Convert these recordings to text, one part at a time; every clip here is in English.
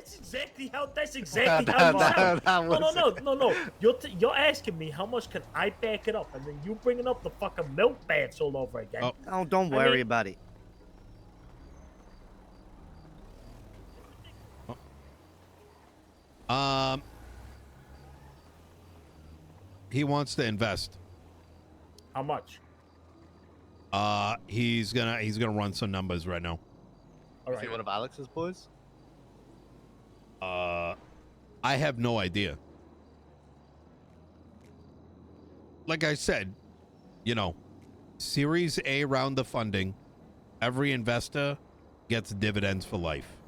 That's exactly how. That's exactly how you sound. No. You're asking me how much can I back it up, and then you bringing up the fucking milk baths all over again. Oh, don't worry about it. He wants to invest. How much? He's gonna run some numbers right now. All right. Is he one of Alex's boys? I have no idea. Like I said, you know, Series A round of funding, every investor gets dividends for life.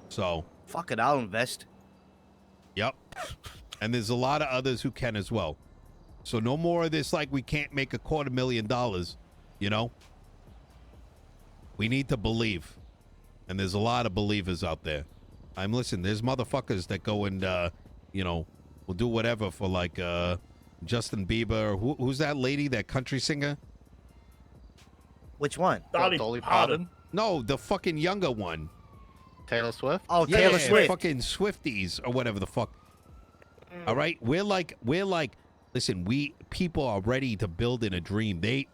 So fuck it, I'll invest. Yep. And there's a lot of others who can as well. So no more of this like we can't make $250,000, you know? We need to believe. And there's a lot of believers out there. Listen, there's motherfuckers that go and you know, will do whatever for like Justin Bieber. Who's that lady, that country singer? Which one? Dolly Parton? No, the fucking younger one. Taylor Swift? Oh, Yeah, Taylor Swift. Fucking Swifties or whatever the fuck. All right, we're like, listen, people are ready to build in a dream. They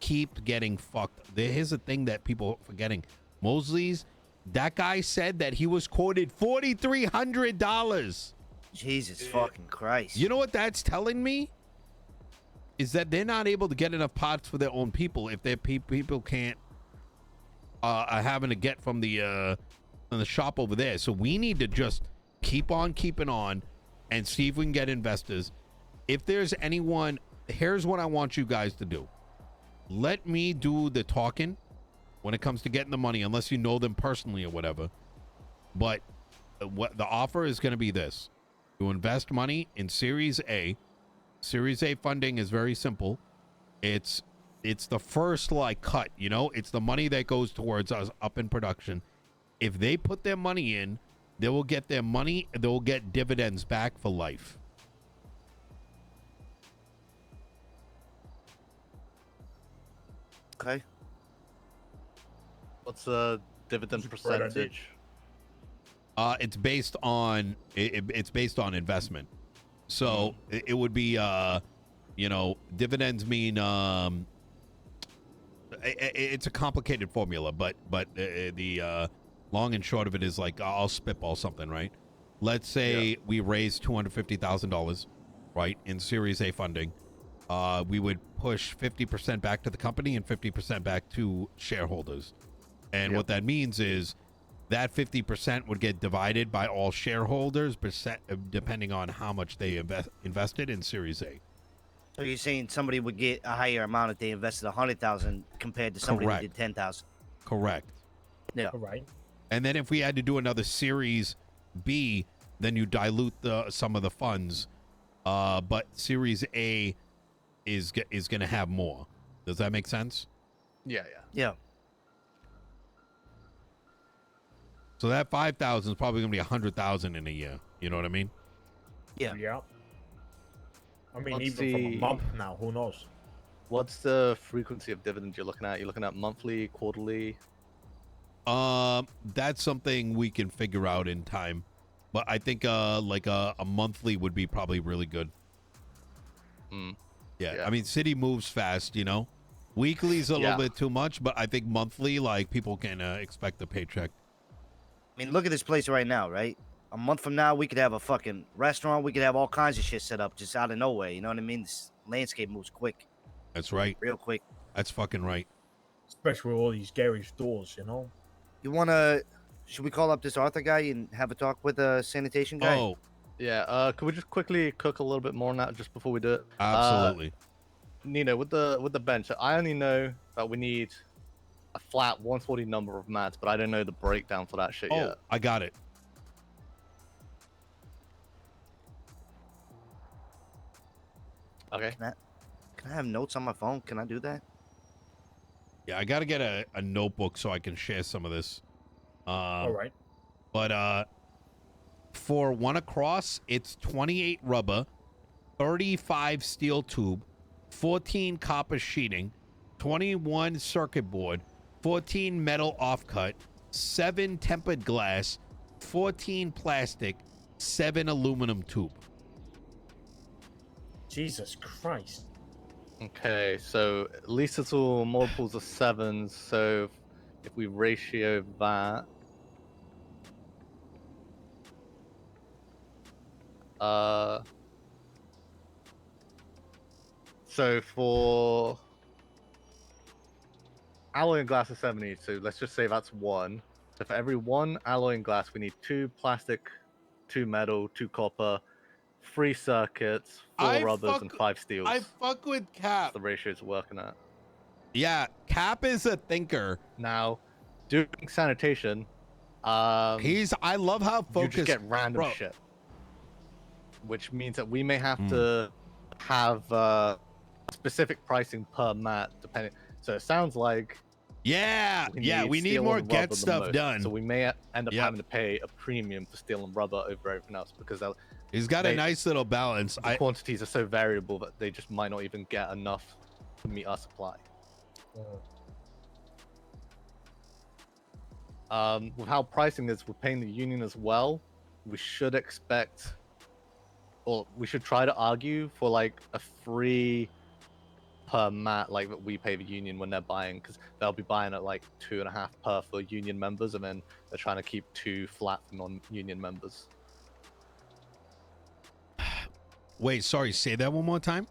keep getting fucked. Here's the thing that people are forgetting. Mosleys, that guy said that he was quoted $4,300. Jesus fucking Christ. You know what that's telling me? Is that they're not able to get enough pots for their own people if their people can't are having to get from the shop over there. So we need to just keep on keeping on and see if we can get investors. If there's anyone, here's what I want you guys to do. Let me do the talking when it comes to getting the money, unless you know them personally or whatever. But what the offer is going to be this. You invest money in Series A. Series A funding is very simple. It's the first like cut, you know? It's the money that goes towards us up in production. If they put their money in, they will get their money, they will get dividends back for life. Okay. What's the dividend percentage? It's based on it's based on investment. So it would be you know, dividends mean it's a complicated formula, but the long and short of it is like, I'll spitball something, right? Let's say we raise $250,000, right, in Series A funding. We would push 50% back to the company and 50% back to shareholders. And what that means is that 50% would get divided by all shareholders, depending on how much they invested in Series A. So you're saying somebody would get a higher amount if they invested $100,000 compared to somebody Correct. who did $10,000. Correct. Yeah. All right. And then if we had to do another Series B, then you dilute some of the funds. But Series A is going to have more. Does that make sense? Yeah. Yeah. So that 5,000 is probably going to be 100,000 in a year. You know what I mean? Yeah. Yeah. I mean, Let's even from see. a month now, who knows? What's the frequency of dividends you're looking at? You're looking at monthly, quarterly? That's something we can figure out in time. But I think like a monthly would be probably really good. Yeah. I mean, city moves fast, you know. Weekly's a little bit too much, but I think monthly, like, people can expect a paycheck. I mean, look at this place right now, right? A month from now, we could have a fucking restaurant. We could have all kinds of shit set up just out of nowhere. You know what I mean? This landscape moves quick. That's right. Real quick. That's fucking right. Especially with all these garage stores, you know? You want to... Should we call up this Arthur guy and have a talk with the sanitation guy? Oh. Yeah, could we just quickly cook a little bit more on that just before we do it? Absolutely. Nino, with the bench, I only know that we need a flat 140 number of mats, but I don't know the breakdown for that shit yet. I got it. Okay. Can I have notes on my phone? Can I do that? Yeah, I got to get a notebook so I can share some of this. All right. But for one across, it's 28 rubber, 35 steel tube, 14 copper sheeting, 21 circuit board, 14 metal offcut, 7 tempered glass, 14 plastic, 7 aluminum tube. Jesus Christ. Okay, so at least it's all multiples of 7s. So if we ratio that, so for alloy and glass is 70. So let's just say that's 1. So for every 1 alloy and glass, we need 2 plastic, 2 metal, 2 copper, 3 circuits, 4 rubbers, and 5 steels. I fuck with Cap. That's the ratios we're working at. Yeah, Cap is a thinker. Now, doing sanitation, I love how you focused. just get random shit, which means that we may have to have specific pricing per mat, depending. So it sounds like we need steel more and get rubber the stuff most. done. So we may end up having to pay a premium for steel and rubber over everything else because He's got a nice little balance. The quantities are so variable that they just might not even get enough to meet our supply. With how pricing is, we're paying the union as well. We should expect, or we should try to argue for like a free per mat, like that we pay the union when they're buying, because they'll be buying at like 2.5 per for union members, and then they're trying to keep 2 flat for non-union members. Wait, sorry, say that one more time.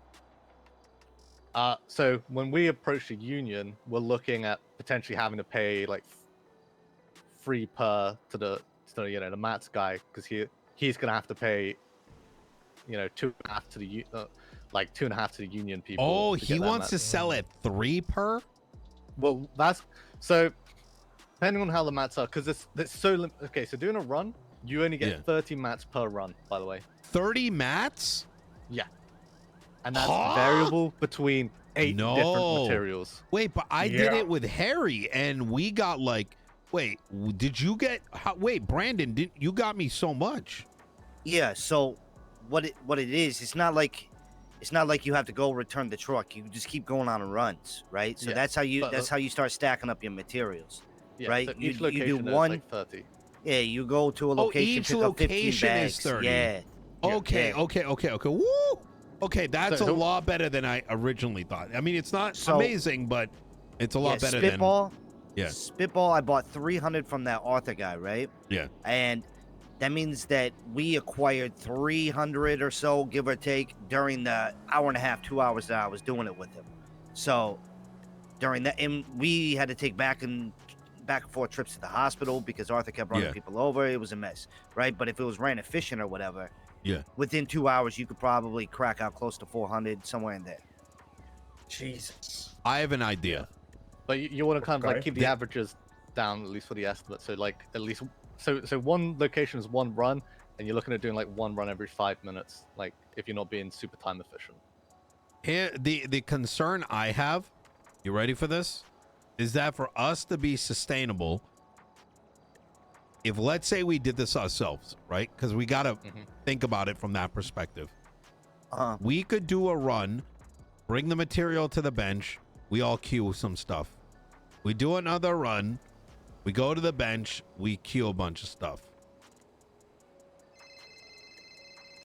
So when we approach the union, we're looking at potentially having to pay like 3 per to the the mats guy, because he's gonna have to pay 2.5 to the 2.5 to the union people. Oh, he wants to sell at 3 per. Well, that's so depending on how the mats are, because it's so okay. So doing a run, you only get 30 mats per run. By the way, 30 mats. Yeah, and that's variable between 8 different materials. Wait, but I did it with Harry, and we got like. Wait, did you get? Wait, Brandon, you got me so much? Yeah. So, what it is? It's not like you have to go return the truck. You just keep going on runs, right? So that's how you start stacking up your materials, right? So you each location do is one. like 30. Yeah, you go to a location. Each pick up 15 location bags. is 30. Yeah. Okay. Woo! Okay, that's a lot better than I originally thought. I mean, it's not amazing, but it's a lot better Spitball, than. Spitball, I bought 300 from that Arthur guy, right? Yeah. And that means that we acquired 300 or so, give or take, during the hour and a half, 2 hours that I was doing it with him. So during that, and we had to take back and forth trips to the hospital because Arthur kept running people over. It was a mess, right? But if it was rain efficient or whatever, within 2 hours, you could probably crack out close to 400, somewhere in there. Jesus. I have an idea. But you want to kind of like keep the averages down, at least for the estimate. So like at least so one location is 1 run, and you're looking at doing like 1 run every 5 minutes. Like if you're not being super time efficient. Here, the concern I have, you ready for this? Is that for us to be sustainable, if let's say we did this ourselves, right? Because we got to think about it from that perspective. We could do a run, bring the material to the bench, we all queue some stuff. We do another run, we go to the bench, we queue a bunch of stuff.